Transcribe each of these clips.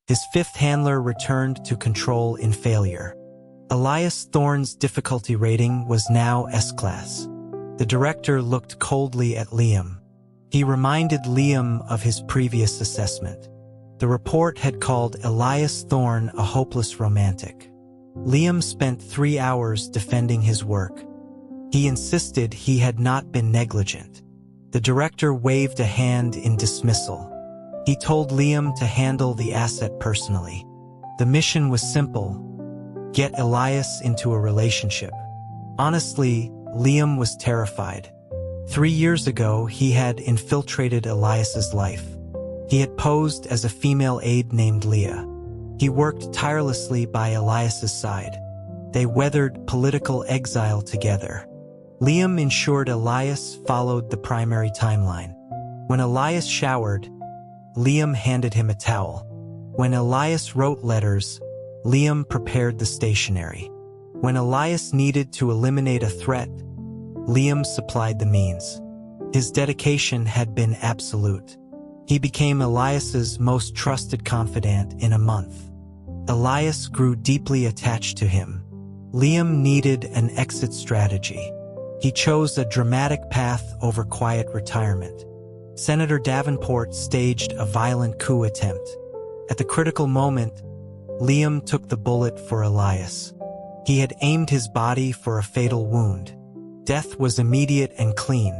His fifth handler returned to control in failure. Elias Thorne's difficulty rating was now S-class. The director looked coldly at Liam. He reminded Liam of his previous assessment. The report had called Elias Thorne a hopeless romantic. Liam spent 3 hours defending his work. He insisted he had not been negligent. The director waved a hand in dismissal. He told Liam to handle the asset personally. The mission was simple: get Elias into a relationship. Honestly, Liam was terrified. 3 years ago, he had infiltrated Elias's life. He had posed as a female aide named Leah. He worked tirelessly by Elias's side. They weathered political exile together. Liam ensured Elias followed the primary timeline. When Elias showered, Liam handed him a towel. When Elias wrote letters, Liam prepared the stationery. When Elias needed to eliminate a threat, Liam supplied the means. His dedication had been absolute. He became Elias's most trusted confidant in a month. Elias grew deeply attached to him. Liam needed an exit strategy. He chose a dramatic path over quiet retirement. Senator Davenport staged a violent coup attempt. At the critical moment, Liam took the bullet for Elias. He had aimed his body for a fatal wound. Death was immediate and clean.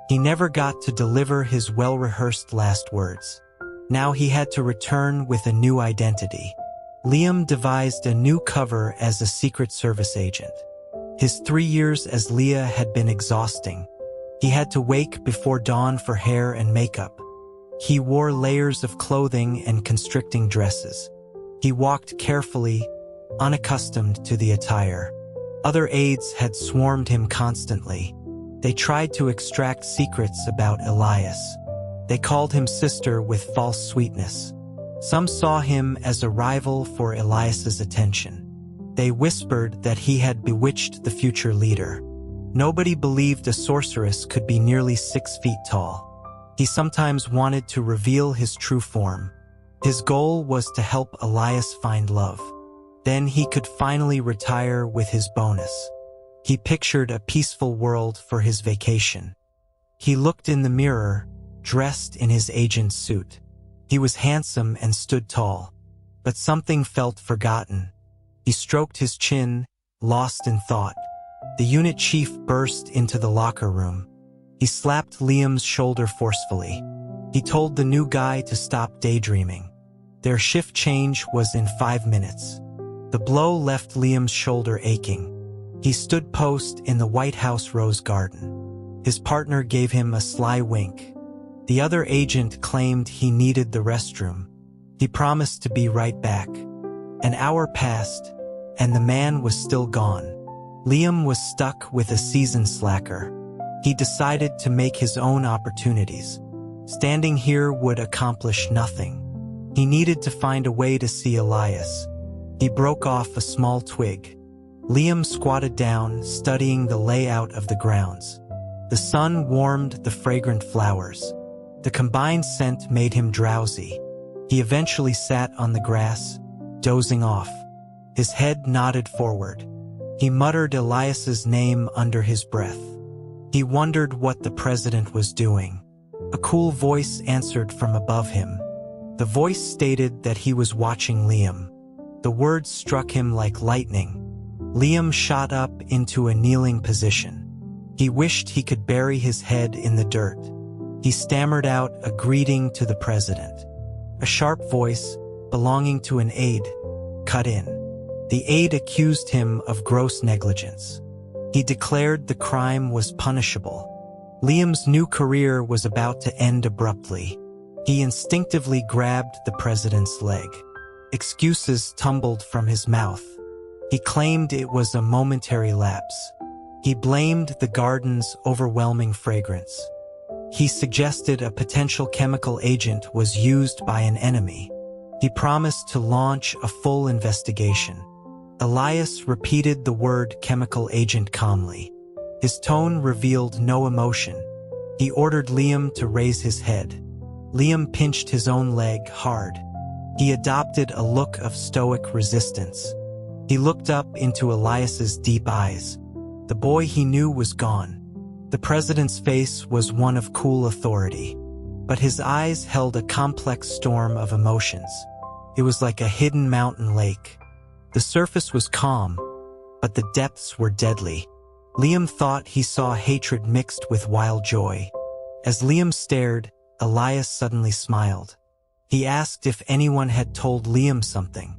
He never got to deliver his well-rehearsed last words. Now he had to return with a new identity. Liam devised a new cover as a Secret Service agent. His 3 years as Leah had been exhausting. He had to wake before dawn for hair and makeup. He wore layers of clothing and constricting dresses. He walked carefully, unaccustomed to the attire. Other aides had swarmed him constantly. They tried to extract secrets about Elias. They called him sister with false sweetness. Some saw him as a rival for Elias's attention. They whispered that he had bewitched the future leader. Nobody believed a sorceress could be nearly 6 feet tall. He sometimes wanted to reveal his true form. His goal was to help Elias find love. Then he could finally retire with his bonus. He pictured a peaceful world for his vacation. He looked in the mirror, dressed in his agent's suit. He was handsome and stood tall, but something felt forgotten. He stroked his chin, lost in thought. The unit chief burst into the locker room. He slapped Liam's shoulder forcefully. He told the new guy to stop daydreaming. Their shift change was in 5 minutes. The blow left Liam's shoulder aching. He stood post in the White House rose garden. His partner gave him a sly wink. The other agent claimed he needed the restroom. He promised to be right back. An hour passed, and the man was still gone. Liam was stuck with a seasoned slacker. He decided to make his own opportunities. Standing here would accomplish nothing. He needed to find a way to see Elias. He broke off a small twig. Liam squatted down, studying the layout of the grounds. The sun warmed the fragrant flowers. The combined scent made him drowsy. He eventually sat on the grass, dozing off. His head nodded forward. He muttered Elias's name under his breath. He wondered what the president was doing. A cool voice answered from above him. The voice stated that he was watching Liam. The words struck him like lightning. Liam shot up into a kneeling position. He wished he could bury his head in the dirt. He stammered out a greeting to the president. A sharp voice, belonging to an aide, cut in. The aide accused him of gross negligence. He declared the crime was punishable. Liam's new career was about to end abruptly. He instinctively grabbed the president's leg. Excuses tumbled from his mouth. He claimed it was a momentary lapse. He blamed the garden's overwhelming fragrance. He suggested a potential chemical agent was used by an enemy. He promised to launch a full investigation. Elias repeated the word chemical agent calmly. His tone revealed no emotion. He ordered Liam to raise his head. Liam pinched his own leg hard. He adopted a look of stoic resistance. He looked up into Elias's deep eyes. The boy he knew was gone. The president's face was one of cool authority, but his eyes held a complex storm of emotions. It was like a hidden mountain lake. The surface was calm, but the depths were deadly. Liam thought he saw hatred mixed with wild joy. As Liam stared, Elias suddenly smiled. He asked if anyone had told Liam something.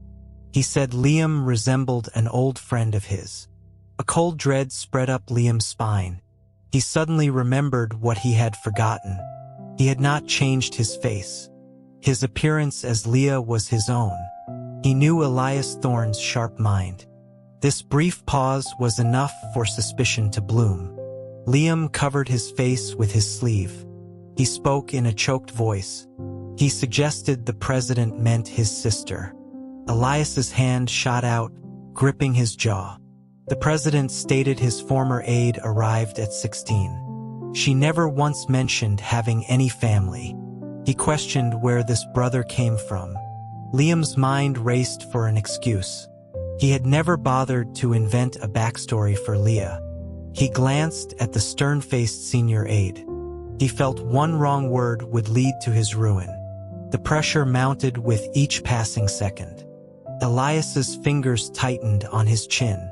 He said Liam resembled an old friend of his. A cold dread spread up Liam's spine. He suddenly remembered what he had forgotten. He had not changed his face. His appearance as Leah was his own. He knew Elias Thorne's sharp mind. This brief pause was enough for suspicion to bloom. Liam covered his face with his sleeve. He spoke in a choked voice. He suggested the president meant his sister. Elias's hand shot out, gripping his jaw. The president stated his former aide arrived at 16. She never once mentioned having any family. He questioned where this brother came from. Liam's mind raced for an excuse. He had never bothered to invent a backstory for Leah. He glanced at the stern-faced senior aide. He felt one wrong word would lead to his ruin. The pressure mounted with each passing second. Elias's fingers tightened on his chin.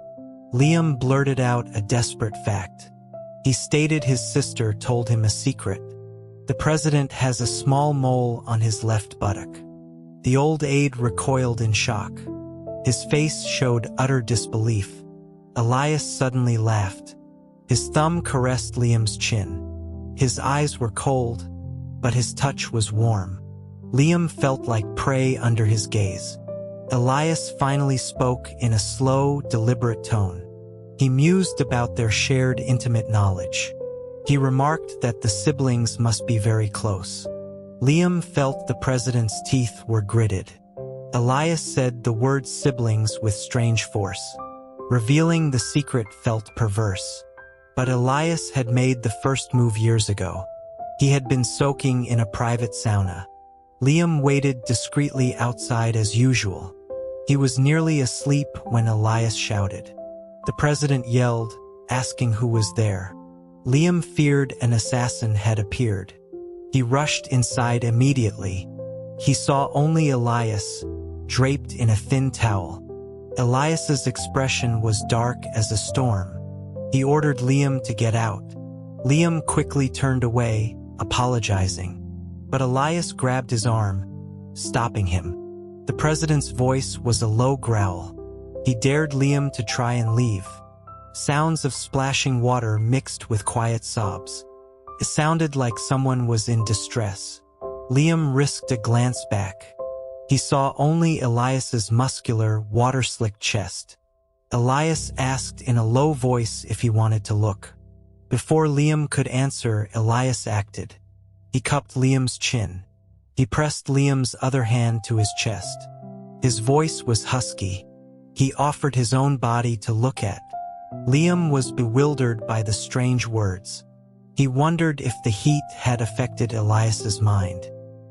Liam blurted out a desperate fact. He stated his sister told him a secret. The president has a small mole on his left buttock. The old aide recoiled in shock. His face showed utter disbelief. Elias suddenly laughed. His thumb caressed Liam's chin. His eyes were cold, but his touch was warm. Liam felt like prey under his gaze. Elias finally spoke in a slow, deliberate tone. He mused about their shared intimate knowledge. He remarked that the siblings must be very close. Liam felt the president's teeth were gritted. Elias said the word siblings with strange force. Revealing the secret felt perverse. But Elias had made the first move years ago. He had been soaking in a private sauna. Liam waited discreetly outside as usual. He was nearly asleep when Elias shouted. The president yelled, asking who was there. Liam feared an assassin had appeared. He rushed inside immediately. He saw only Elias, draped in a thin towel. Elias's expression was dark as a storm. He ordered Liam to get out. Liam quickly turned away, apologizing. But Elias grabbed his arm, stopping him. The president's voice was a low growl. He dared Liam to try and leave. Sounds of splashing water mixed with quiet sobs. It sounded like someone was in distress. Liam risked a glance back. He saw only Elias's muscular, water-slicked chest. Elias asked in a low voice if he wanted to look. Before Liam could answer, Elias acted. He cupped Liam's chin. He pressed Liam's other hand to his chest. His voice was husky. He offered his own body to look at. Liam was bewildered by the strange words. He wondered if the heat had affected Elias's mind.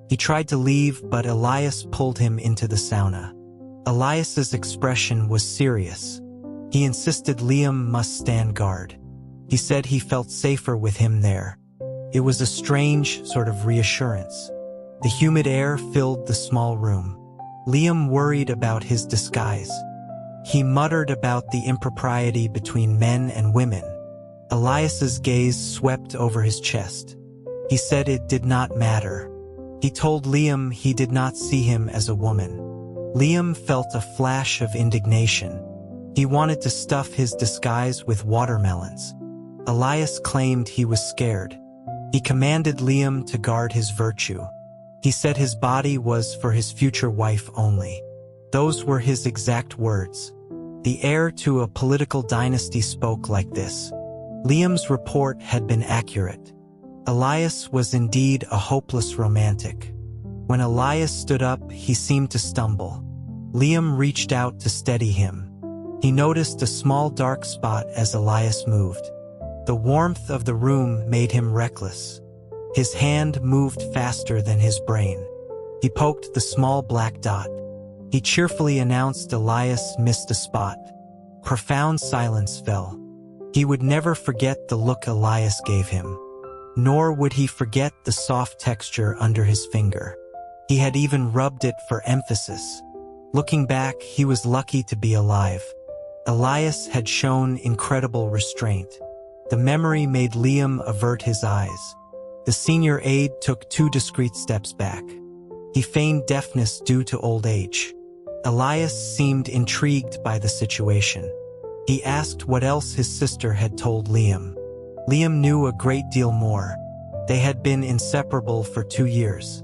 He tried to leave, but Elias pulled him into the sauna. Elias's expression was serious. He insisted Liam must stand guard. He said he felt safer with him there. It was a strange sort of reassurance. The humid air filled the small room. Liam worried about his disguise. He muttered about the impropriety between men and women. Elias's gaze swept over his chest. He said it did not matter. He told Liam he did not see him as a woman. Liam felt a flash of indignation. He wanted to stuff his disguise with watermelons. Elias claimed he was scared. He commanded Liam to guard his virtue. He said his body was for his future wife only. Those were his exact words. The heir to a political dynasty spoke like this. Liam's report had been accurate. Elias was indeed a hopeless romantic. When Elias stood up, he seemed to stumble. Liam reached out to steady him. He noticed a small dark spot as Elias moved. The warmth of the room made him reckless. His hand moved faster than his brain. He poked the small black dot. He cheerfully announced Elias missed a spot. Profound silence fell. He would never forget the look Elias gave him. Nor would he forget the soft texture under his finger. He had even rubbed it for emphasis. Looking back, he was lucky to be alive. Elias had shown incredible restraint. The memory made Liam avert his eyes. The senior aide took 2 discreet steps back. He feigned deafness due to old age. Elias seemed intrigued by the situation. He asked what else his sister had told Liam. Liam knew a great deal more. They had been inseparable for 2 years.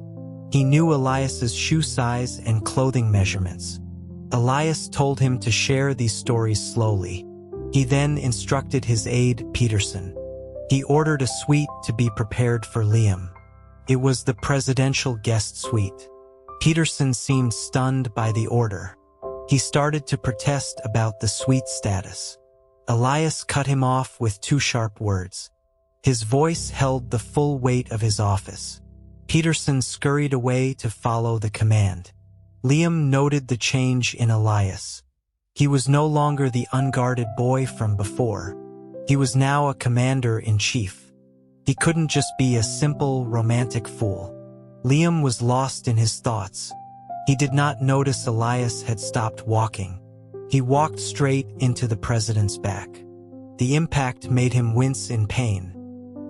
He knew Elias's shoe size and clothing measurements. Elias told him to share these stories slowly. He then instructed his aide, Peterson. He ordered a suite to be prepared for Liam. It was the presidential guest suite. Peterson seemed stunned by the order. He started to protest about the suite status. Elias cut him off with 2 sharp words. His voice held the full weight of his office. Peterson scurried away to follow the command. Liam noted the change in Elias. He was no longer the unguarded boy from before. He was now a commander-in-chief. He couldn't just be a simple, romantic fool. Liam was lost in his thoughts. He did not notice Elias had stopped walking. He walked straight into the president's back. The impact made him wince in pain.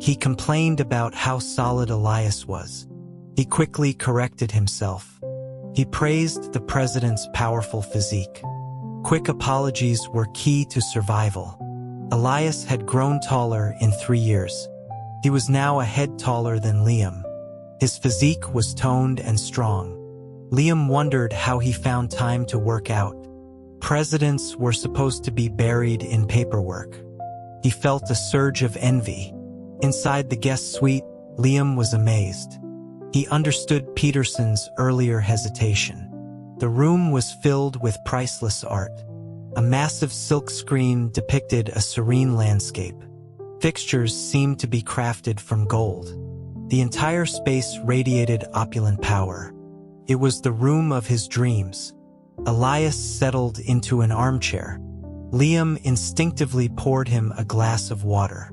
He complained about how solid Elias was. He quickly corrected himself. He praised the president's powerful physique. Quick apologies were key to survival. Elias had grown taller in 3 years. He was now a head taller than Liam. His physique was toned and strong. Liam wondered how he found time to work out. Presidents were supposed to be buried in paperwork. He felt a surge of envy. Inside the guest suite, Liam was amazed. He understood Peterson's earlier hesitation. The room was filled with priceless art. A massive silk screen depicted a serene landscape. Fixtures seemed to be crafted from gold. The entire space radiated opulent power. It was the room of his dreams. Elias settled into an armchair. Liam instinctively poured him a glass of water.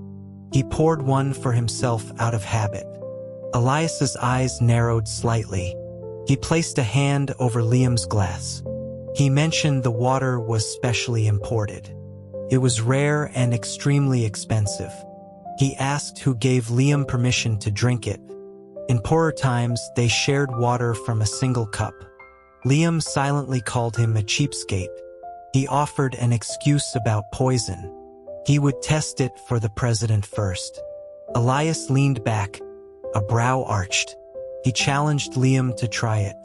He poured one for himself out of habit. Elias's eyes narrowed slightly. He placed a hand over Liam's glass. He mentioned the water was specially imported. It was rare and extremely expensive. He asked who gave Liam permission to drink it. In poorer times, they shared water from a single cup. Liam silently called him a cheapskate. He offered an excuse about poison. He would test it for the president first. Elias leaned back, a brow arched. He challenged Liam to try it.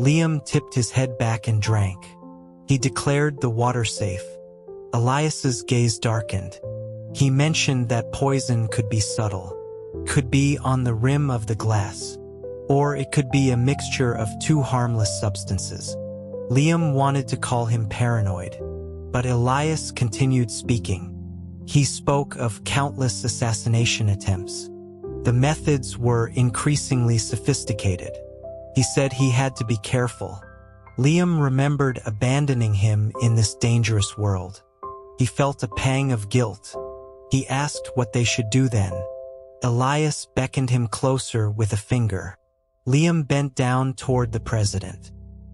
Liam tipped his head back and drank. He declared the water safe. Elias's gaze darkened. He mentioned that poison could be subtle, could be on the rim of the glass, or it could be a mixture of 2 harmless substances. Liam wanted to call him paranoid, but Elias continued speaking. He spoke of countless assassination attempts. The methods were increasingly sophisticated. He said he had to be careful. Liam remembered abandoning him in this dangerous world. He felt a pang of guilt. He asked what they should do then. Elias beckoned him closer with a finger. Liam bent down toward the president.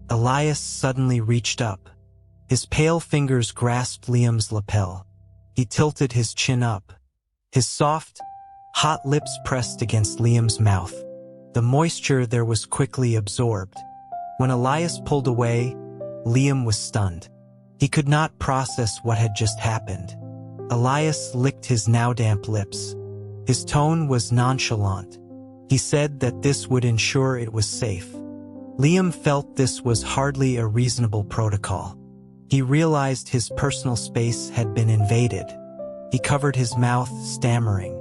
Elias suddenly reached up. His pale fingers grasped Liam's lapel. He tilted his chin up. His soft, hot lips pressed against Liam's mouth. The moisture there was quickly absorbed. When Elias pulled away, Liam was stunned. He could not process what had just happened. Elias licked his now damp lips. His tone was nonchalant. He said that this would ensure it was safe. Liam felt this was hardly a reasonable protocol. He realized his personal space had been invaded. He covered his mouth, stammering.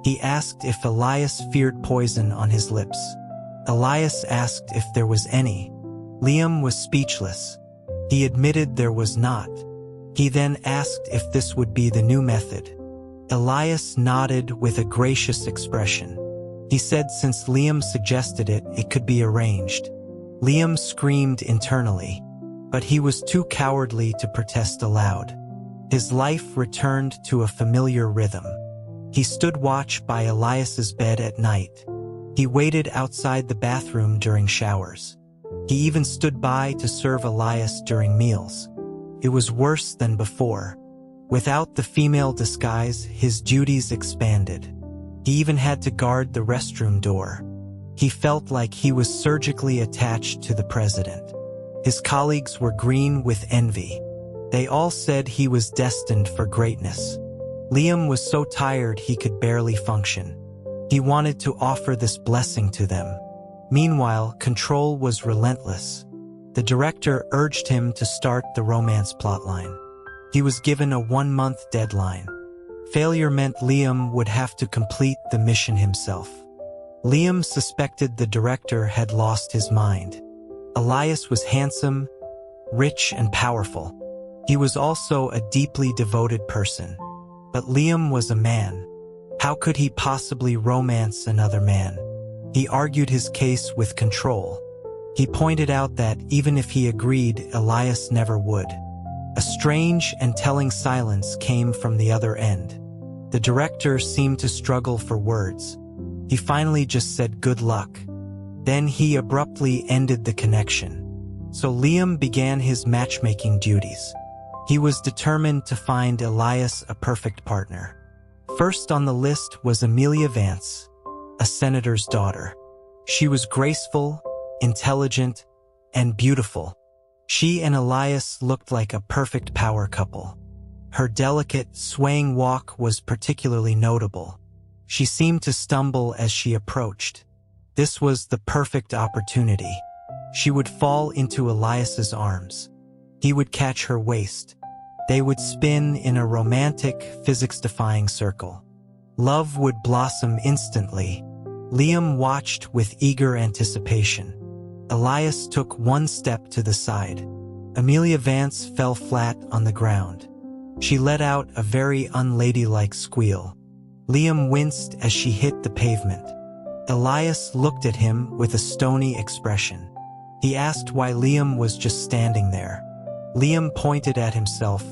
He asked if Elias feared poison on his lips. Elias asked if there was any. Liam was speechless. He admitted there was not. He then asked if this would be the new method. Elias nodded with a gracious expression. He said since Liam suggested it, it could be arranged. Liam screamed internally, but he was too cowardly to protest aloud. His life returned to a familiar rhythm. He stood watch by Elias's bed at night. He waited outside the bathroom during showers. He even stood by to serve Elias during meals. It was worse than before. Without the female disguise, his duties expanded. He even had to guard the restroom door. He felt like he was surgically attached to the president. His colleagues were green with envy. They all said he was destined for greatness. Liam was so tired he could barely function. He wanted to offer this blessing to them. Meanwhile, control was relentless. The director urged him to start the romance plotline. He was given a 1-month deadline. Failure meant Liam would have to complete the mission himself. Liam suspected the director had lost his mind. Elias was handsome, rich, and powerful. He was also a deeply devoted person. But Liam was a man. How could he possibly romance another man? He argued his case with control. He pointed out that even if he agreed, Elias never would. A strange and telling silence came from the other end. The director seemed to struggle for words. He finally just said good luck. Then he abruptly ended the connection. So Liam began his matchmaking duties. He was determined to find Elias a perfect partner. First on the list was Amelia Vance, a senator's daughter. She was graceful, intelligent, and beautiful. She and Elias looked like a perfect power couple. Her delicate, swaying walk was particularly notable. She seemed to stumble as she approached. This was the perfect opportunity. She would fall into Elias's arms. He would catch her waist. They would spin in a romantic, physics-defying circle. Love would blossom instantly. Liam watched with eager anticipation. Elias took one step to the side. Amelia Vance fell flat on the ground. She let out a very unladylike squeal. Liam winced as she hit the pavement. Elias looked at him with a stony expression. He asked why Liam was just standing there. Liam pointed at himself,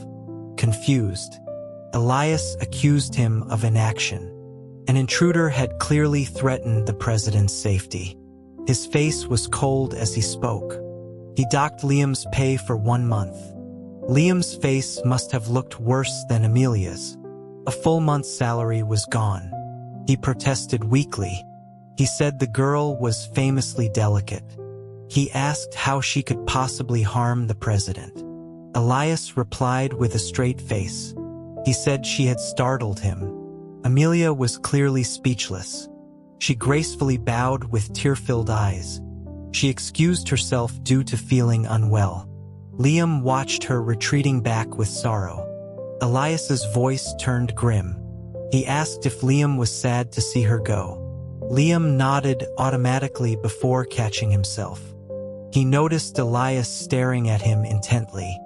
confused. Elias accused him of inaction. An intruder had clearly threatened the president's safety. His face was cold as he spoke. He docked Liam's pay for 1 month. Liam's face must have looked worse than Amelia's. A full month's salary was gone. He protested weakly. He said the girl was famously delicate. He asked how she could possibly harm the president. Elias replied with a straight face. He said she had startled him. Amelia was clearly speechless. She gracefully bowed with tear-filled eyes. She excused herself due to feeling unwell. Liam watched her retreating back with sorrow. Elias's voice turned grim. He asked if Liam was sad to see her go. Liam nodded automatically before catching himself. He noticed Elias staring at him intently.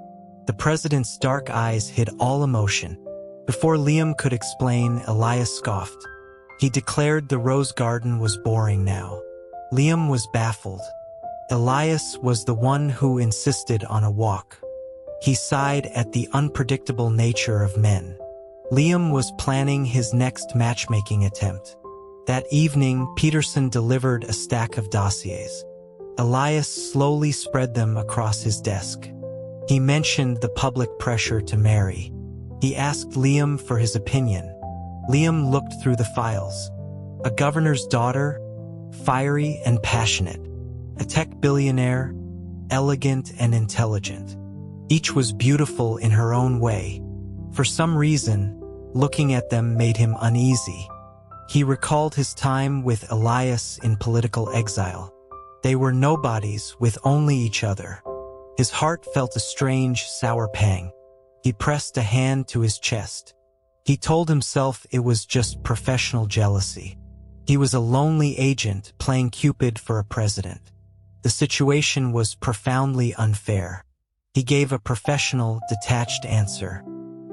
The president's dark eyes hid all emotion. Before Liam could explain, Elias scoffed. He declared the rose garden was boring now. Liam was baffled. Elias was the one who insisted on a walk. He sighed at the unpredictable nature of men. Liam was planning his next matchmaking attempt. That evening, Peterson delivered a stack of dossiers. Elias slowly spread them across his desk. He mentioned the public pressure to marry. He asked Liam for his opinion. Liam looked through the files. A governor's daughter, fiery and passionate. A tech billionaire, elegant and intelligent. Each was beautiful in her own way. For some reason, looking at them made him uneasy. He recalled his time with Elias in political exile. They were nobodies with only each other. His heart felt a strange, sour pang. He pressed a hand to his chest. He told himself it was just professional jealousy. He was a lonely agent playing Cupid for a president. The situation was profoundly unfair. He gave a professional, detached answer.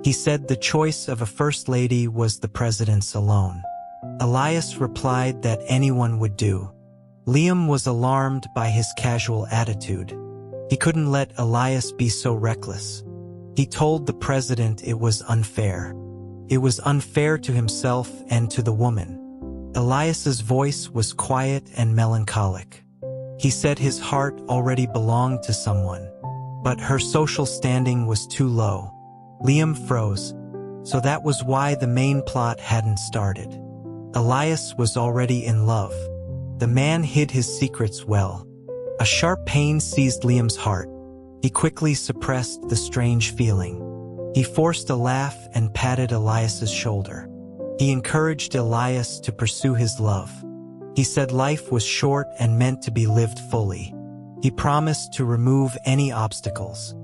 He said the choice of a first lady was the president's alone. Elias replied that anyone would do. Liam was alarmed by his casual attitude. He couldn't let Elias be so reckless. He told the president it was unfair. It was unfair to himself and to the woman. Elias's voice was quiet and melancholic. He said his heart already belonged to someone, but her social standing was too low. Liam froze. So that was why the main plot hadn't started. Elias was already in love. The man hid his secrets well. A sharp pain seized Liam's heart. He quickly suppressed the strange feeling. He forced a laugh and patted Elias's shoulder. He encouraged Elias to pursue his love. He said life was short and meant to be lived fully. He promised to remove any obstacles.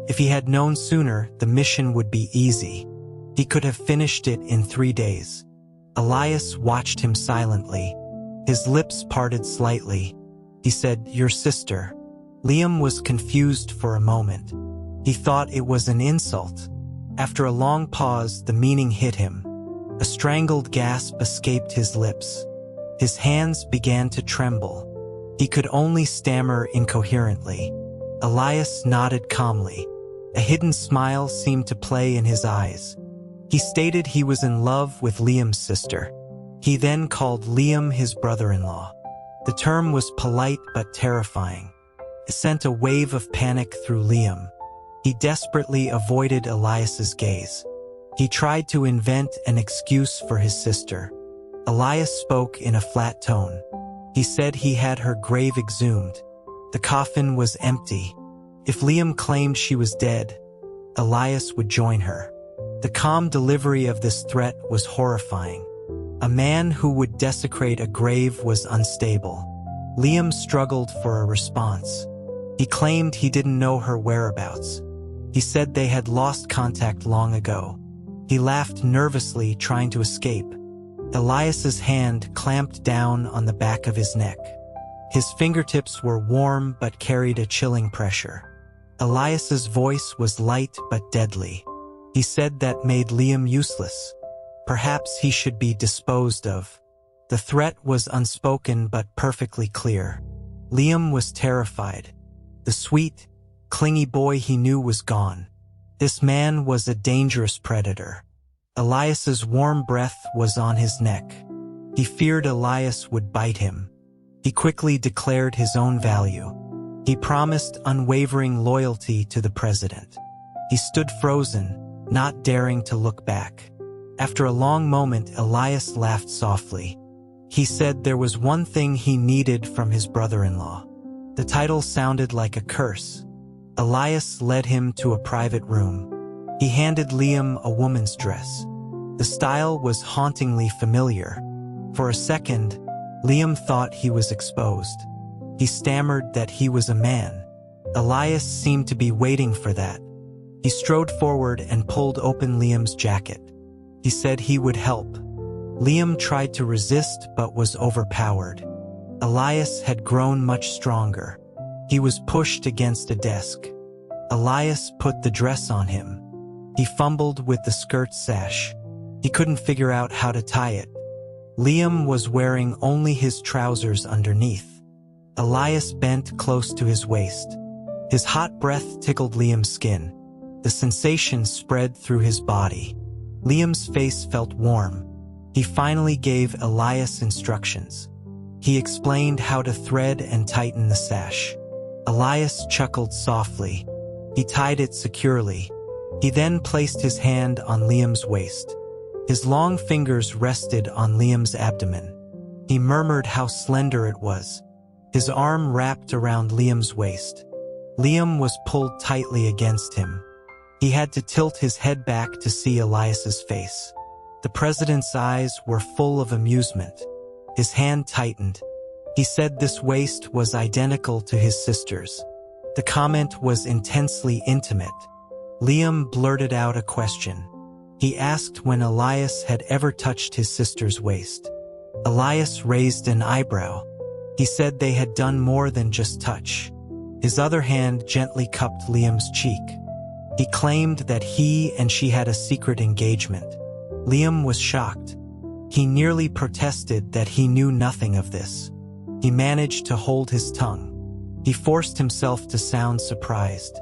If he had known sooner, the mission would be easy. He could have finished it in 3 days. Elias watched him silently. His lips parted slightly. He said, "Your sister." Liam was confused for a moment. He thought it was an insult. After a long pause, the meaning hit him. A strangled gasp escaped his lips. His hands began to tremble. He could only stammer incoherently. Elias nodded calmly. A hidden smile seemed to play in his eyes. He stated he was in love with Liam's sister. He then called Liam his brother-in-law. The term was polite but terrifying. It sent a wave of panic through Liam. He desperately avoided Elias's gaze. He tried to invent an excuse for his sister. Elias spoke in a flat tone. He said he had her grave exhumed. The coffin was empty. If Liam claimed she was dead, Elias would join her. The calm delivery of this threat was horrifying. A man who would desecrate a grave was unstable. Liam struggled for a response. He claimed he didn't know her whereabouts. He said they had lost contact long ago. He laughed nervously, trying to escape. Elias's hand clamped down on the back of his neck. His fingertips were warm but carried a chilling pressure. Elias's voice was light but deadly. He said that made Liam useless. Perhaps he should be disposed of. The threat was unspoken but perfectly clear. Liam was terrified. The sweet, clingy boy he knew was gone. This man was a dangerous predator. Elias's warm breath was on his neck. He feared Elias would bite him. He quickly declared his own value. He promised unwavering loyalty to the president. He stood frozen, not daring to look back. After a long moment, Elias laughed softly. He said there was one thing he needed from his brother-in-law. The title sounded like a curse. Elias led him to a private room. He handed Liam a woman's dress. The style was hauntingly familiar. For a second, Liam thought he was exposed. He stammered that he was a man. Elias seemed to be waiting for that. He strode forward and pulled open Liam's jacket. He said he would help. Liam tried to resist but was overpowered. Elias had grown much stronger. He was pushed against a desk. Elias put the dress on him. He fumbled with the skirt sash. He couldn't figure out how to tie it. Liam was wearing only his trousers underneath. Elias bent close to his waist. His hot breath tickled Liam's skin. The sensation spread through his body. Liam's face felt warm. He finally gave Elias instructions. He explained how to thread and tighten the sash. Elias chuckled softly. He tied it securely. He then placed his hand on Liam's waist. His long fingers rested on Liam's abdomen. He murmured how slender it was. His arm wrapped around Liam's waist. Liam was pulled tightly against him. He had to tilt his head back to see Elias's face. The president's eyes were full of amusement. His hand tightened. He said this waist was identical to his sister's. The comment was intensely intimate. Liam blurted out a question. He asked when Elias had ever touched his sister's waist. Elias raised an eyebrow. He said they had done more than just touch. His other hand gently cupped Liam's cheek. He claimed that he and she had a secret engagement. Liam was shocked. He nearly protested that he knew nothing of this. He managed to hold his tongue. He forced himself to sound surprised.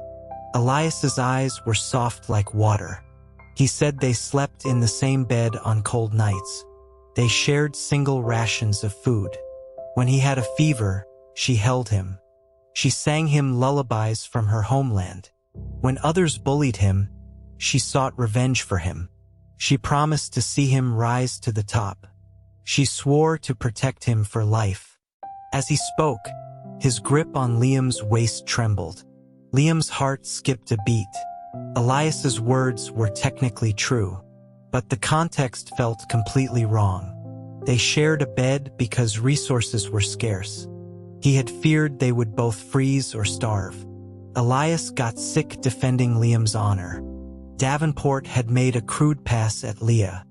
Elias's eyes were soft like water. He said they slept in the same bed on cold nights. They shared single rations of food. When he had a fever, she held him. She sang him lullabies from her homeland. When others bullied him, she sought revenge for him. She promised to see him rise to the top. She swore to protect him for life. As he spoke, his grip on Liam's waist trembled. Liam's heart skipped a beat. Elias's words were technically true, but the context felt completely wrong. They shared a bed because resources were scarce. He had feared they would both freeze or starve. Elias got sick defending Liam's honor. Davenport had made a crude pass at Leah.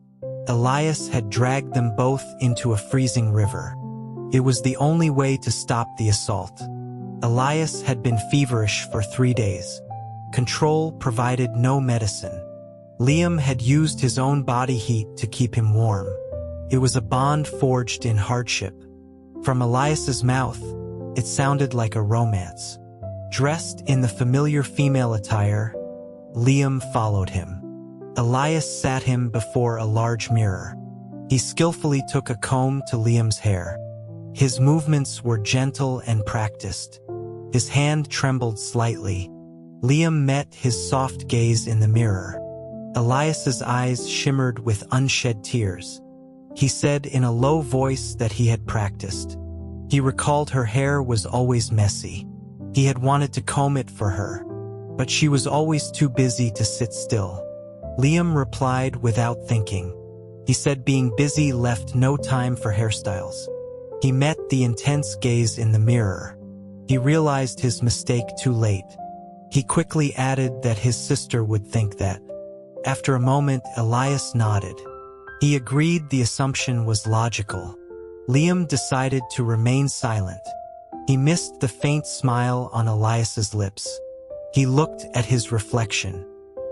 Elias had dragged them both into a freezing river. It was the only way to stop the assault. Elias had been feverish for 3 days. Control provided no medicine. Liam had used his own body heat to keep him warm. It was a bond forged in hardship. From Elias's mouth, it sounded like a romance. Dressed in the familiar female attire, Liam followed him. Elias sat him before a large mirror. He skillfully took a comb to Liam's hair. His movements were gentle and practiced. His hand trembled slightly. Liam met his soft gaze in the mirror. Elias's eyes shimmered with unshed tears. He said in a low voice that he had practiced. He recalled her hair was always messy. He had wanted to comb it for her, but she was always too busy to sit still. Liam replied without thinking. He said being busy left no time for hairstyles. He met the intense gaze in the mirror. He realized his mistake too late. He quickly added that his sister would think that. After a moment, Elias nodded. He agreed the assumption was logical. Liam decided to remain silent. He missed the faint smile on Elias's lips. He looked at his reflection.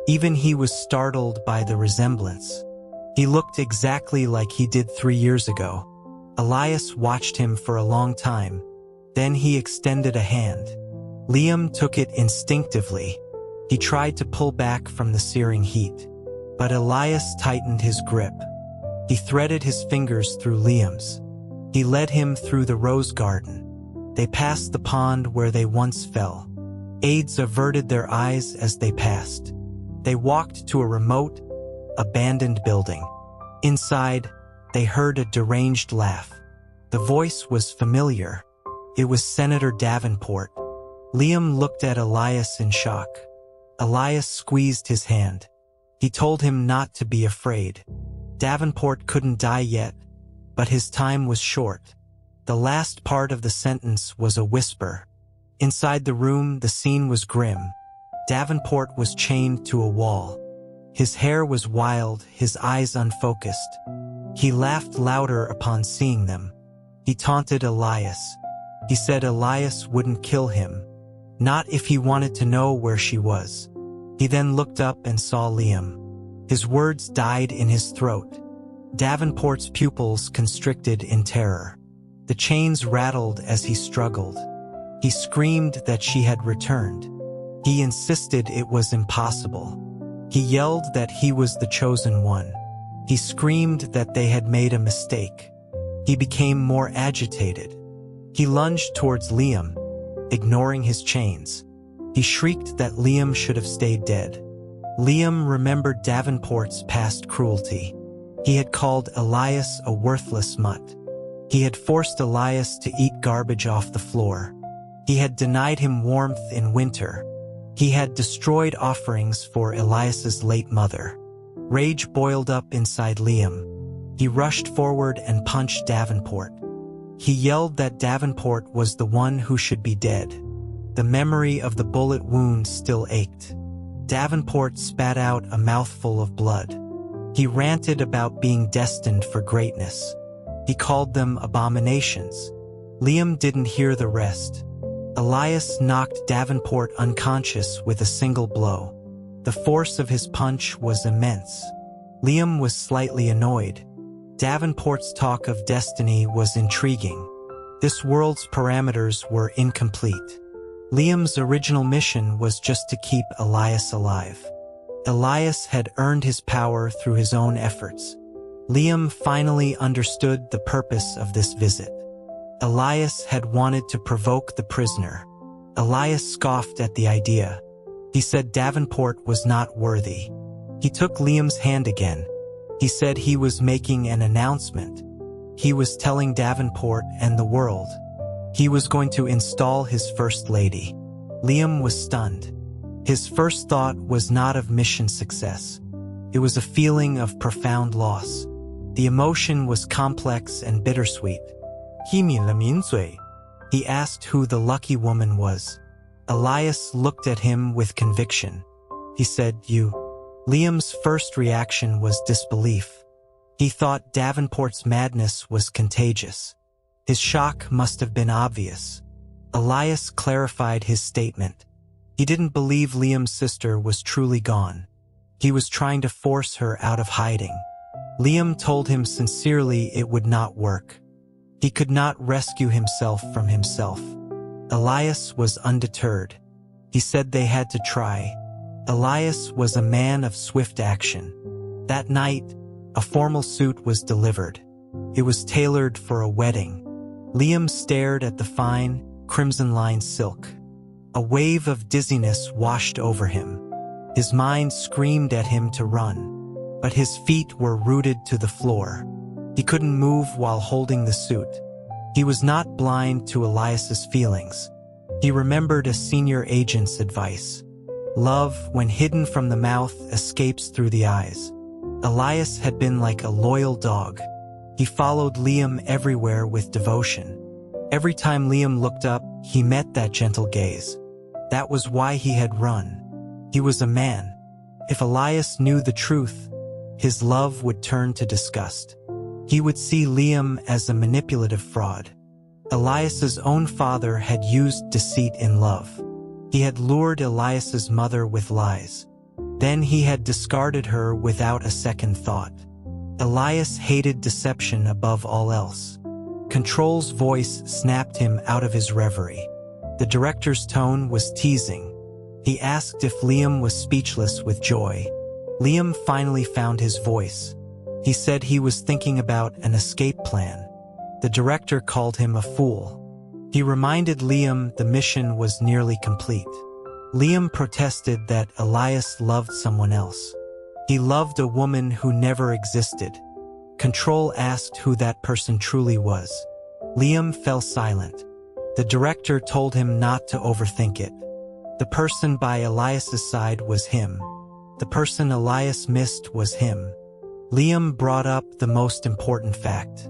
Even he was startled by the resemblance. He looked exactly like he did 3 years ago. Elias watched him for a long time. Then he extended a hand. Liam took it instinctively. He tried to pull back from the searing heat, but Elias tightened his grip. He threaded his fingers through Liam's. He led him through the rose garden. They passed the pond where they once fell. Aides averted their eyes as they passed. They walked to a remote, abandoned building. Inside, they heard a deranged laugh. The voice was familiar. It was Senator Davenport. Liam looked at Elias in shock. Elias squeezed his hand. He told him not to be afraid. Davenport couldn't die yet, but his time was short. The last part of the sentence was a whisper. Inside the room, the scene was grim. Davenport was chained to a wall. His hair was wild, his eyes unfocused. He laughed louder upon seeing them. He taunted Elias. He said Elias wouldn't kill him, not if he wanted to know where she was. He then looked up and saw Liam. His words died in his throat. Davenport's pupils constricted in terror. The chains rattled as he struggled. He screamed that she had returned. He insisted it was impossible. He yelled that he was the chosen one. He screamed that they had made a mistake. He became more agitated. He lunged towards Liam, ignoring his chains. He shrieked that Liam should have stayed dead. Liam remembered Davenport's past cruelty. He had called Elias a worthless mutt. He had forced Elias to eat garbage off the floor. He had denied him warmth in winter. He had destroyed offerings for Elias's late mother. Rage boiled up inside Liam. He rushed forward and punched Davenport. He yelled that Davenport was the one who should be dead. The memory of the bullet wound still ached. Davenport spat out a mouthful of blood. He ranted about being destined for greatness. He called them abominations. Liam didn't hear the rest. Elias knocked Davenport unconscious with a single blow. The force of his punch was immense. Liam was slightly annoyed. Davenport's talk of destiny was intriguing. This world's parameters were incomplete. Liam's original mission was just to keep Elias alive. Elias had earned his power through his own efforts. Liam finally understood the purpose of this visit. Elias had wanted to provoke the prisoner. Elias scoffed at the idea. He said Davenport was not worthy. He took Liam's hand again. He said he was making an announcement. He was telling Davenport and the world. He was going to install his first lady. Liam was stunned. His first thought was not of mission success. It was a feeling of profound loss. The emotion was complex and bittersweet. He asked who the lucky woman was. Elias looked at him with conviction. He said, "You." Liam's first reaction was disbelief. He thought Davenport's madness was contagious. His shock must have been obvious. Elias clarified his statement. He didn't believe Liam's sister was truly gone. He was trying to force her out of hiding. Liam told him sincerely it would not work. He could not rescue himself from himself. Elias was undeterred. He said they had to try. Elias was a man of swift action. That night, a formal suit was delivered. It was tailored for a wedding. Liam stared at the fine, crimson-lined silk. A wave of dizziness washed over him. His mind screamed at him to run, but his feet were rooted to the floor. He couldn't move while holding the suit. He was not blind to Elias's feelings. He remembered a senior agent's advice. Love, when hidden from the mouth, escapes through the eyes. Elias had been like a loyal dog. He followed Liam everywhere with devotion. Every time Liam looked up, he met that gentle gaze. That was why he had run. He was a man. If Elias knew the truth, his love would turn to disgust. He would see Liam as a manipulative fraud. Elias's own father had used deceit in love. He had lured Elias's mother with lies. Then he had discarded her without a second thought. Elias hated deception above all else. Control's voice snapped him out of his reverie. The director's tone was teasing. He asked if Liam was speechless with joy. Liam finally found his voice. He said he was thinking about an escape plan. The director called him a fool. He reminded Liam the mission was nearly complete. Liam protested that Elias loved someone else. He loved a woman who never existed. Control asked who that person truly was. Liam fell silent. The director told him not to overthink it. The person by Elias's side was him. The person Elias missed was him. Liam brought up the most important fact.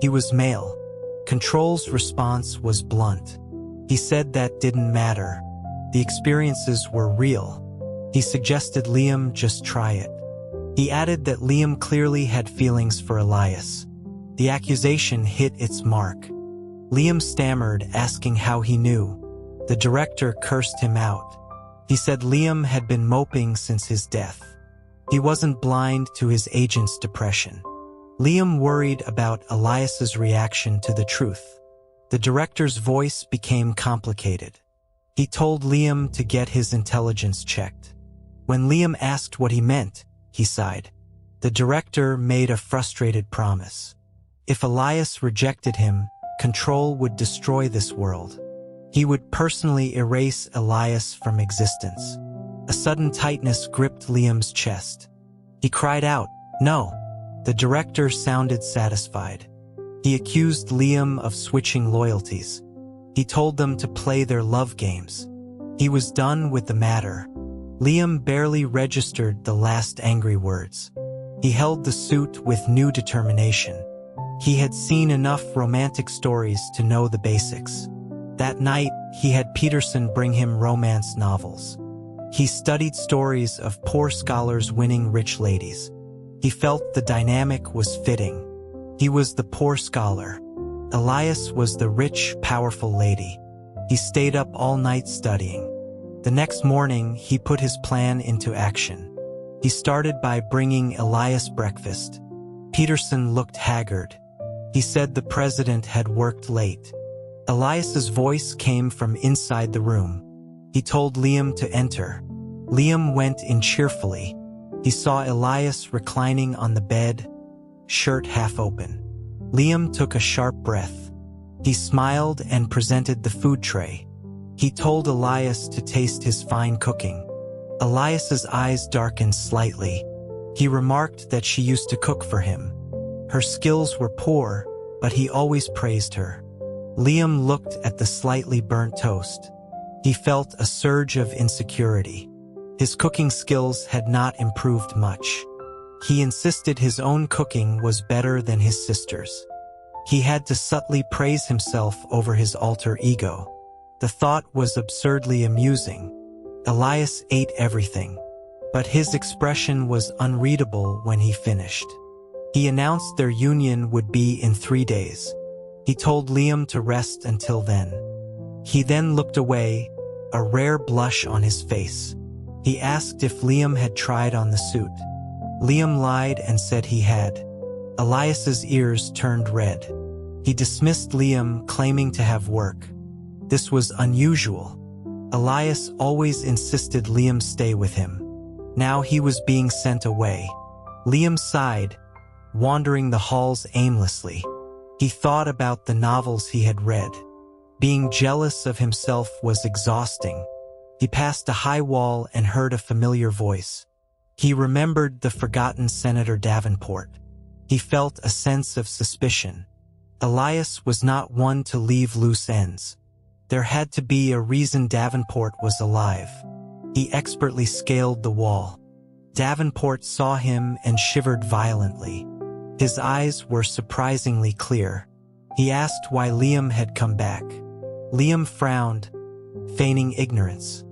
He was male. Control's response was blunt. He said that didn't matter. The experiences were real. He suggested Liam just try it. He added that Liam clearly had feelings for Elias. The accusation hit its mark. Liam stammered, asking how he knew. The director cursed him out. He said Liam had been moping since his death. He wasn't blind to his agent's depression. Liam worried about Elias's reaction to the truth. The director's voice became complicated. He told Liam to get his intelligence checked. When Liam asked what he meant, he sighed. The director made a frustrated promise. If Elias rejected him, Control would destroy this world. He would personally erase Elias from existence. A sudden tightness gripped Liam's chest. He cried out, "No!" The director sounded satisfied. He accused Liam of switching loyalties. He told them to play their love games. He was done with the matter. Liam barely registered the last angry words. He held the suit with new determination. He had seen enough romantic stories to know the basics. That night, he had Peterson bring him romance novels. He studied stories of poor scholars winning rich ladies. He felt the dynamic was fitting. He was the poor scholar. Elias was the rich, powerful lady. He stayed up all night studying. The next morning, he put his plan into action. He started by bringing Elias breakfast. Peterson looked haggard. He said the president had worked late. Elias's voice came from inside the room. He told Liam to enter. Liam went in cheerfully. He saw Elias reclining on the bed, shirt half open. Liam took a sharp breath. He smiled and presented the food tray. He told Elias to taste his fine cooking. Elias's eyes darkened slightly. He remarked that she used to cook for him. Her skills were poor, but he always praised her. Liam looked at the slightly burnt toast. He felt a surge of insecurity. His cooking skills had not improved much. He insisted his own cooking was better than his sister's. He had to subtly praise himself over his alter ego. The thought was absurdly amusing. Elias ate everything, but his expression was unreadable when he finished. He announced their union would be in 3 days. He told Liam to rest until then. He then looked away, a rare blush on his face. He asked if Liam had tried on the suit. Liam lied and said he had. Elias's ears turned red. He dismissed Liam, claiming to have work. This was unusual. Elias always insisted Liam stay with him. Now he was being sent away. Liam sighed, wandering the halls aimlessly. He thought about the novels he had read. Being jealous of himself was exhausting. He passed a high wall and heard a familiar voice. He remembered the forgotten Senator Davenport. He felt a sense of suspicion. Elias was not one to leave loose ends. There had to be a reason Davenport was alive. He expertly scaled the wall. Davenport saw him and shivered violently. His eyes were surprisingly clear. He asked why Liam had come back. Liam frowned, feigning ignorance.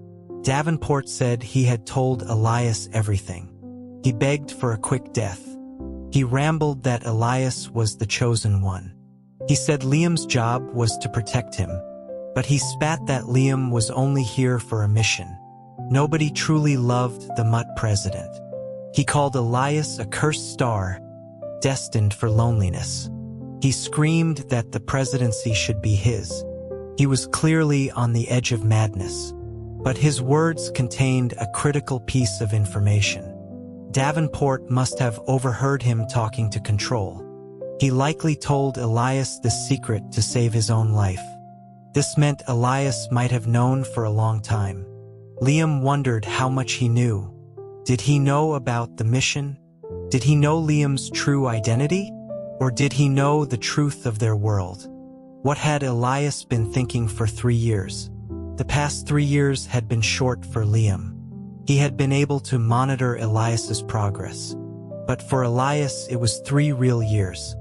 Davenport said he had told Elias everything. He begged for a quick death. He rambled that Elias was the chosen one. He said Liam's job was to protect him, but he spat that Liam was only here for a mission. Nobody truly loved the mutt president. He called Elias a cursed star, destined for loneliness. He screamed that the presidency should be his. He was clearly on the edge of madness, but his words contained a critical piece of information. Davenport must have overheard him talking to Control. He likely told Elias this secret to save his own life. This meant Elias might have known for a long time. Liam wondered how much he knew. Did he know about the mission? Did he know Liam's true identity? Or did he know the truth of their world? What had Elias been thinking for 3 years? The past 3 years had been short for Liam. He had been able to monitor Elias's progress. But for Elias, it was 3 real years.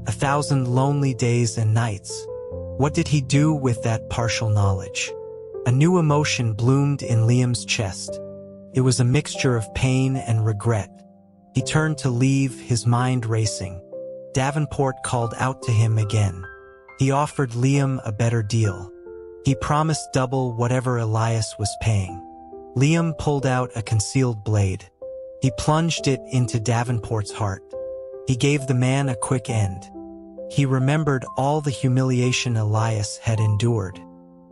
1,000 lonely days and nights. What did he do with that partial knowledge? A new emotion bloomed in Liam's chest. It was a mixture of pain and regret. He turned to leave, his mind racing. Davenport called out to him again. He offered Liam a better deal. He promised double whatever Elias was paying. Liam pulled out a concealed blade. He plunged it into Davenport's heart. He gave the man a quick end. He remembered all the humiliation Elias had endured.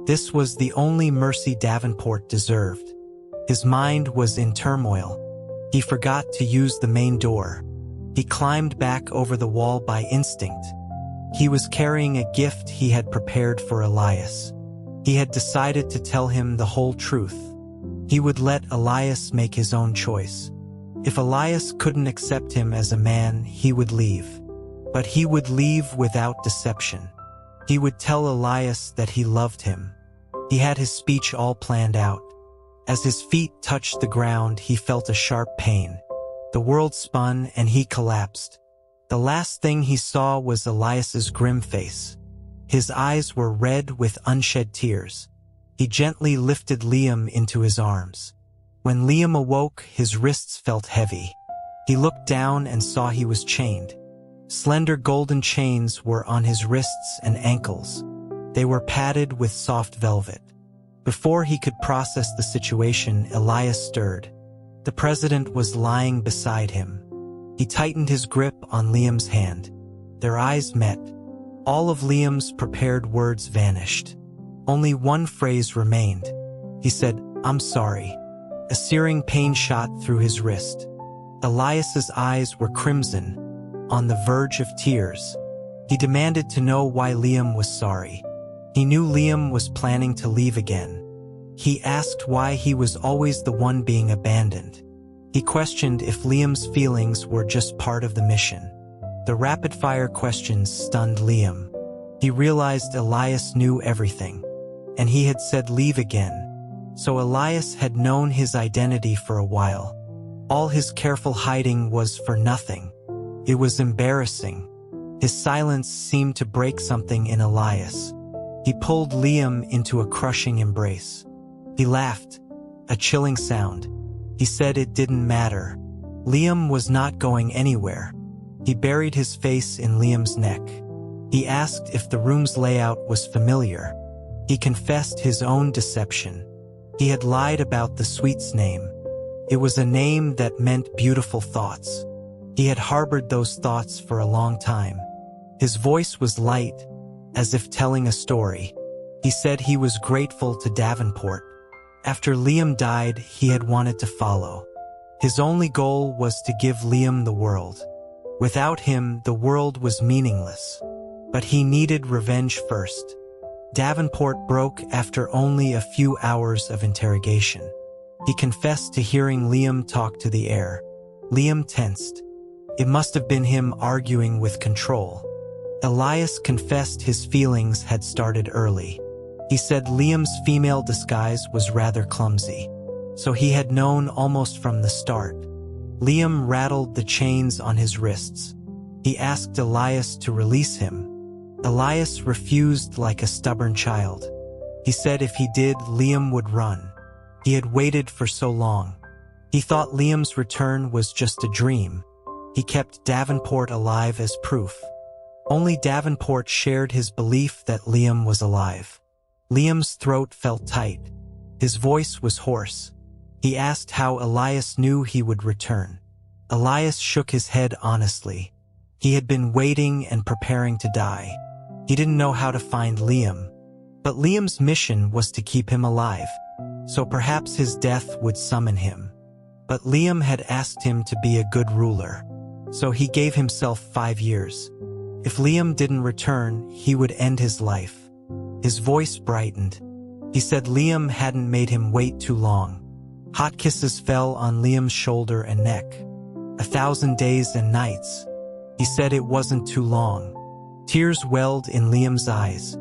This was the only mercy Davenport deserved. His mind was in turmoil. He forgot to use the main door. He climbed back over the wall by instinct. He was carrying a gift he had prepared for Elias. He had decided to tell him the whole truth. He would let Elias make his own choice. If Elias couldn't accept him as a man, he would leave. But he would leave without deception. He would tell Elias that he loved him. He had his speech all planned out. As his feet touched the ground, he felt a sharp pain. The world spun and he collapsed. The last thing he saw was Elias's grim face. His eyes were red with unshed tears. He gently lifted Liam into his arms. When Liam awoke, his wrists felt heavy. He looked down and saw he was chained. Slender golden chains were on his wrists and ankles. They were padded with soft velvet. Before he could process the situation, Elias stirred. The president was lying beside him. He tightened his grip on Liam's hand. Their eyes met. All of Liam's prepared words vanished. Only one phrase remained. He said, "I'm sorry." A searing pain shot through his wrist. Elias's eyes were crimson, on the verge of tears. He demanded to know why Liam was sorry. He knew Liam was planning to leave again. He asked why he was always the one being abandoned. He questioned if Liam's feelings were just part of the mission. The rapid-fire questions stunned Liam. He realized Elias knew everything, and he had said leave again. So Elias had known his identity for a while. All his careful hiding was for nothing. It was embarrassing. His silence seemed to break something in Elias. He pulled Liam into a crushing embrace. He laughed, a chilling sound. He said it didn't matter. Liam was not going anywhere. He buried his face in Liam's neck. He asked if the room's layout was familiar. He confessed his own deception. He had lied about the suite's name. It was a name that meant beautiful thoughts. He had harbored those thoughts for a long time. His voice was light, as if telling a story. He said he was grateful to Davenport. After Liam died, he had wanted to follow. His only goal was to give Liam the world. Without him, the world was meaningless. But he needed revenge first. Davenport broke after only a few hours of interrogation. He confessed to hearing Liam talk to the air. Liam tensed. It must have been him arguing with control. Elias confessed his feelings had started early. He said Liam's female disguise was rather clumsy, so he had known almost from the start. Liam rattled the chains on his wrists. He asked Elias to release him. Elias refused like a stubborn child. He said if he did, Liam would run. He had waited for so long. He thought Liam's return was just a dream. He kept Davenport alive as proof. Only Davenport shared his belief that Liam was alive. Liam's throat felt tight. His voice was hoarse. He asked how Elias knew he would return. Elias shook his head honestly. He had been waiting and preparing to die. He didn't know how to find Liam. But Liam's mission was to keep him alive, so perhaps his death would summon him. But Liam had asked him to be a good ruler, so he gave himself 5 years. If Liam didn't return, he would end his life. His voice brightened. He said Liam hadn't made him wait too long. Hot kisses fell on Liam's shoulder and neck. 1,000 days and nights. He said it wasn't too long. Tears welled in Liam's eyes.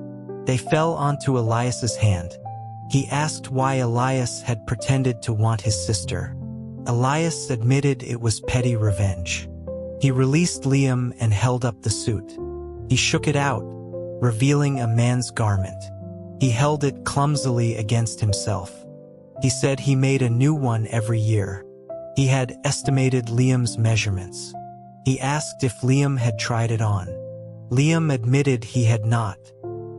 They fell onto Elias's hand. He asked why Elias had pretended to want his sister. Elias admitted it was petty revenge. He released Liam and held up the suit. He shook it out, revealing a man's garment. He held it clumsily against himself. He said he made a new one every year. He had estimated Liam's measurements. He asked if Liam had tried it on. Liam admitted he had not.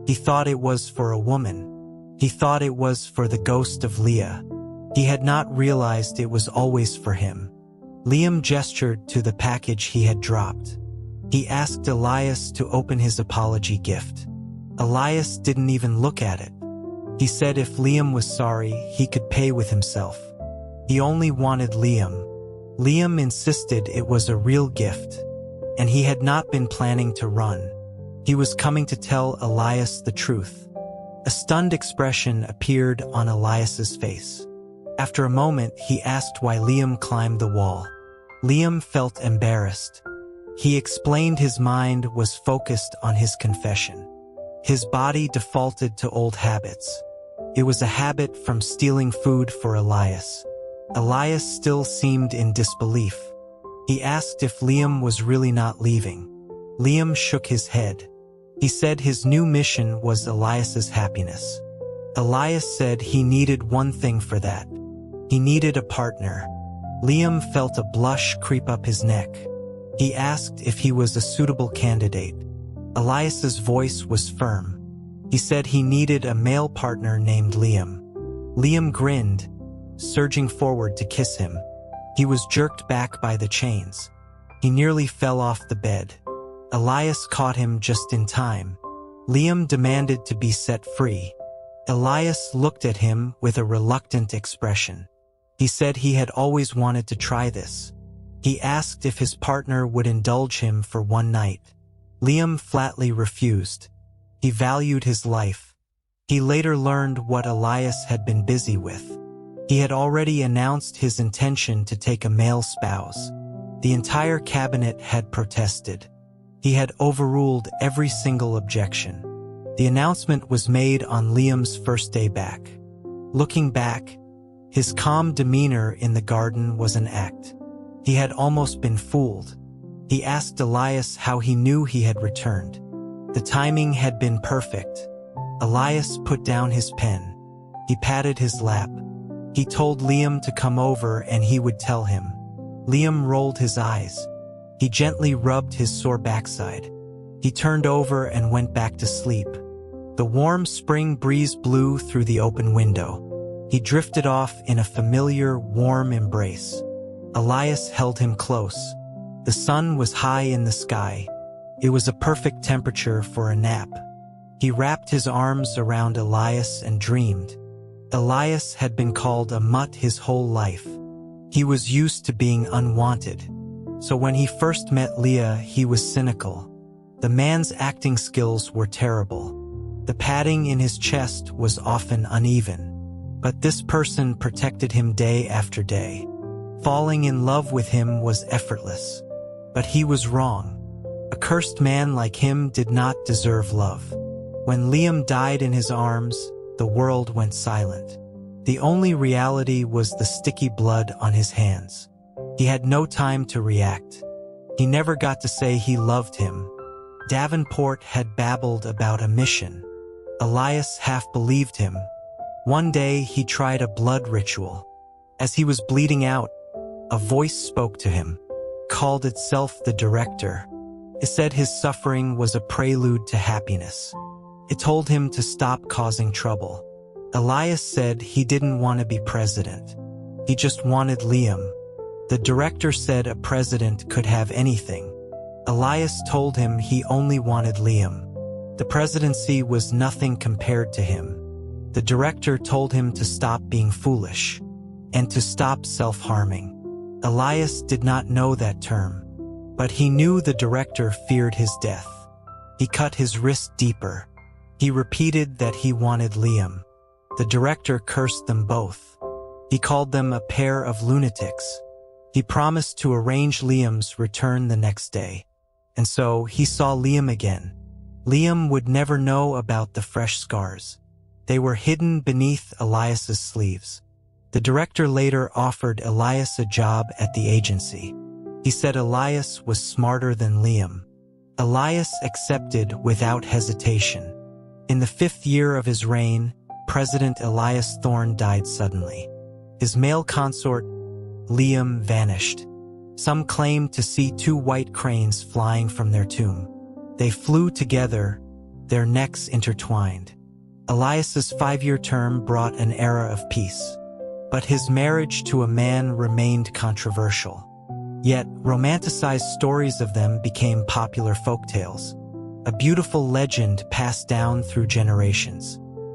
He thought it was for a woman. He thought it was for the ghost of Leah. He had not realized it was always for him. Liam gestured to the package he had dropped. He asked Elias to open his apology gift. Elias didn't even look at it. He said if Liam was sorry, he could pay with himself. He only wanted Liam. Liam insisted it was a real gift, and he had not been planning to run. He was coming to tell Elias the truth. A stunned expression appeared on Elias's face. After a moment, he asked why Liam climbed the wall. Liam felt embarrassed. He explained his mind was focused on his confession. His body defaulted to old habits. It was a habit from stealing food for Elias. Elias still seemed in disbelief. He asked if Liam was really not leaving. Liam shook his head. He said his new mission was Elias's happiness. Elias said he needed one thing for that. He needed a partner. Liam felt a blush creep up his neck. He asked if he was a suitable candidate. Elias's voice was firm. He said he needed a male partner named Liam. Liam grinned, surging forward to kiss him. He was jerked back by the chains. He nearly fell off the bed. Elias caught him just in time. Liam demanded to be set free. Elias looked at him with a reluctant expression. He said he had always wanted to try this. He asked if his partner would indulge him for one night. Liam flatly refused. He valued his life. He later learned what Elias had been busy with. He had already announced his intention to take a male spouse. The entire cabinet had protested. He had overruled every single objection. The announcement was made on Liam's first day back. Looking back, his calm demeanor in the garden was an act. He had almost been fooled. He asked Elias how he knew he had returned. The timing had been perfect. Elias put down his pen. He patted his lap. He told Liam to come over and he would tell him. Liam rolled his eyes. He gently rubbed his sore backside. He turned over and went back to sleep. The warm spring breeze blew through the open window. He drifted off in a familiar, warm embrace. Elias held him close. The sun was high in the sky. It was a perfect temperature for a nap. He wrapped his arms around Elias and dreamed. Elias had been called a mutt his whole life. He was used to being unwanted. So when he first met Leah, he was cynical. The man's acting skills were terrible. The padding in his chest was often uneven. But this person protected him day after day. Falling in love with him was effortless. But he was wrong. A cursed man like him did not deserve love. When Liam died in his arms, the world went silent. The only reality was the sticky blood on his hands. He had no time to react. He never got to say he loved him. Davenport had babbled about a mission. Elias half believed him. One day he tried a blood ritual. As he was bleeding out, a voice spoke to him, called itself the director. It said his suffering was a prelude to happiness. It told him to stop causing trouble. Elias said he didn't want to be president. He just wanted Liam. The director said a president could have anything. Elias told him he only wanted Liam. The presidency was nothing compared to him. The director told him to stop being foolish and to stop self-harming. Elias did not know that term, but he knew the director feared his death. He cut his wrist deeper. He repeated that he wanted Liam. The director cursed them both. He called them a pair of lunatics. He promised to arrange Liam's return the next day. And so he saw Liam again. Liam would never know about the fresh scars. They were hidden beneath Elias's sleeves. The director later offered Elias a job at the agency. He said Elias was smarter than Liam. Elias accepted without hesitation. In the 5th year of his reign, President Elias Thorne died suddenly. His male consort, Liam, vanished. Some claimed to see 2 white cranes flying from their tomb. They flew together, their necks intertwined. Elias's 5-year term brought an era of peace. But his marriage to a man remained controversial. Yet, romanticized stories of them became popular folktales, a beautiful legend passed down through generations.